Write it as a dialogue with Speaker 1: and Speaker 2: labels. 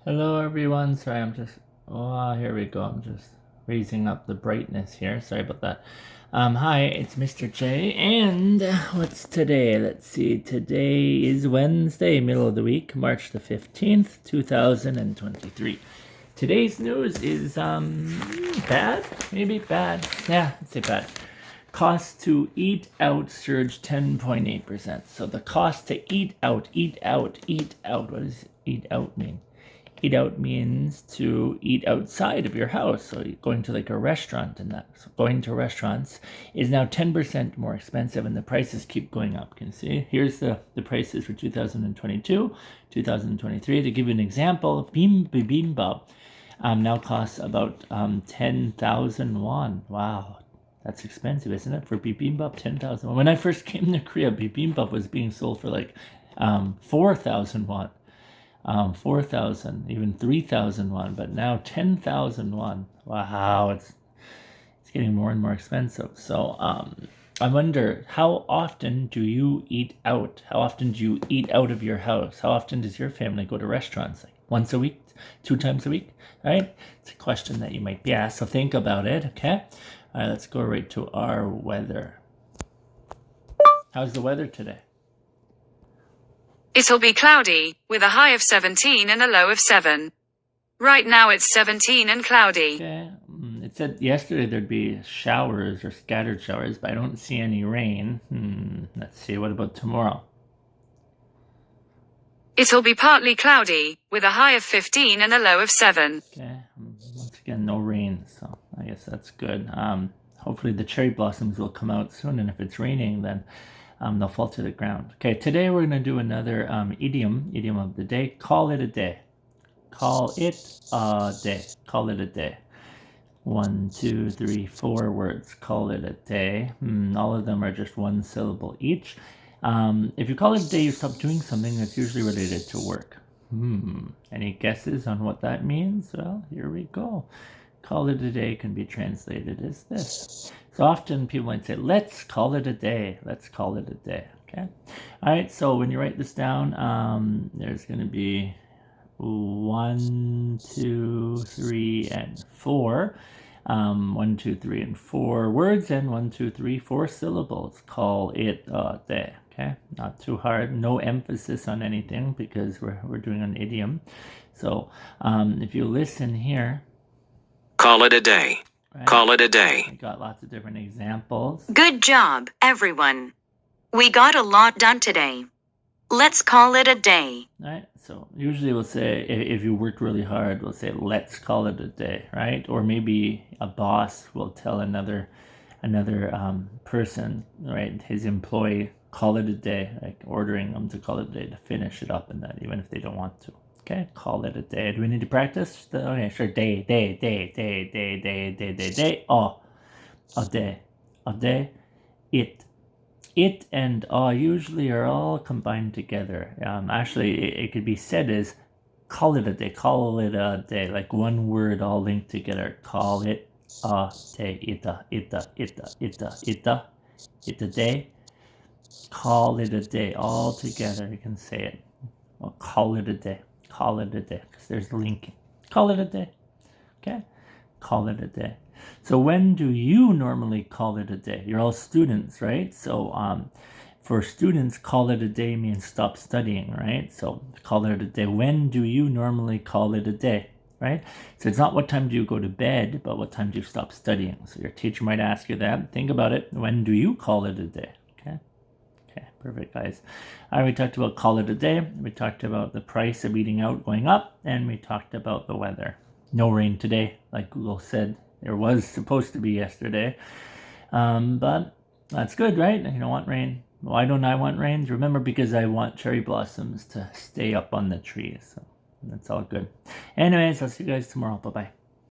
Speaker 1: Hello everyone, sorry here we go, I'm just raising up the brightness here, sorry about that. Hi, it's Mr. J, and what's today? Let's see, today is Wednesday, middle of the week, March the 15th, 2023. Today's news is, bad? Maybe bad. Yeah, let's say bad. Cost to eat out surged 10.8%. So the cost to eat out. What does eat out mean? Eat out means to eat outside of your house. So going to like a restaurant and that. So going to restaurants is now 10% more expensive and the prices keep going up. Can you see? Here's the prices for 2022, 2023. To give you an example, bibimbap now costs about 10,000 won. Wow. That's expensive, isn't it? For bibimbap, 10,000 won. When I first came to Korea, bibimbap was being sold for like 4,000 won. 4,000, even 3,000 won, but now 10,000 won. Wow, it's getting more and more expensive. So I wonder, how often do you eat out? How often do you eat out of your house? How often does your family go to restaurants? Like once a week, 2 times a week, right? It's a question that you might be asked, so think about it, okay? All right, let's go right to our weather. How's the weather today?
Speaker 2: It'll be cloudy, with a high of 17 and a low of 7. Right now it's 17 and cloudy.
Speaker 1: Okay. It said yesterday there'd be showers or scattered showers, but I don't see any rain. Let's see, what about tomorrow?
Speaker 2: It'll be partly cloudy, with a high of 15 and a low of 7.
Speaker 1: Okay. Once again, no rain, so I guess that's good. Hopefully the cherry blossoms will come out soon, and if it's raining, then they'll fall to the ground. Okay, today we're going to do another idiom of the day. Call it a day. Call it a day. Call it a day. 1, 2, 3, 4 words. Call it a day. All of them are just one syllable each. If you call it a day, you stop doing something that's usually related to work. Any guesses on what that means? Well, here we go. Call it a day can be translated as this. So often people might say, let's call it a day. Let's call it a day. Okay. All right. So when you write this down, there's going to be 1, 2, 3, and 4. 1, 2, 3, and 4 words, and 1, 2, 3, 4 syllables. Call it a day. Okay, not too hard. No emphasis on anything because we're doing an idiom. So if you listen here.
Speaker 3: Call it a day. Right? Call it a day.
Speaker 1: We got lots of different examples.
Speaker 2: Good job, everyone. We got a lot done today. Let's call it a day.
Speaker 1: Right? So usually we'll say, if you worked really hard, we'll say, let's call it a day, right? Or maybe a boss will tell another person, right, his employee, call it a day, like ordering them to call it a day to finish it up and that, even if they don't want to. Okay, call it a day. Do we need to practice? Okay, sure. Day. Oh, a day. It and usually are all combined together. Actually, it could be said as call it a day. Call it a day. Like one word all linked together. Call it a day. It a day. Call it a day. All together, you can say it. Well, call it a day. Call it a day. Because there's linking. Call it a day. Okay? Call it a day. So when do you normally call it a day? You're all students, right? So for students, call it a day means stop studying, right? So call it a day. When do you normally call it a day, right? So it's not what time do you go to bed, but what time do you stop studying? So your teacher might ask you that. Think about it. When do you call it a day? Okay, perfect, guys. All right, we talked about call it a day. We talked about the price of eating out going up, and we talked about the weather. No rain today, like Google said. There was supposed to be yesterday. But that's good, right? You don't want rain. Why don't I want rain? Remember, because I want cherry blossoms to stay up on the trees. So that's all good. Anyways, I'll see you guys tomorrow. Bye-bye.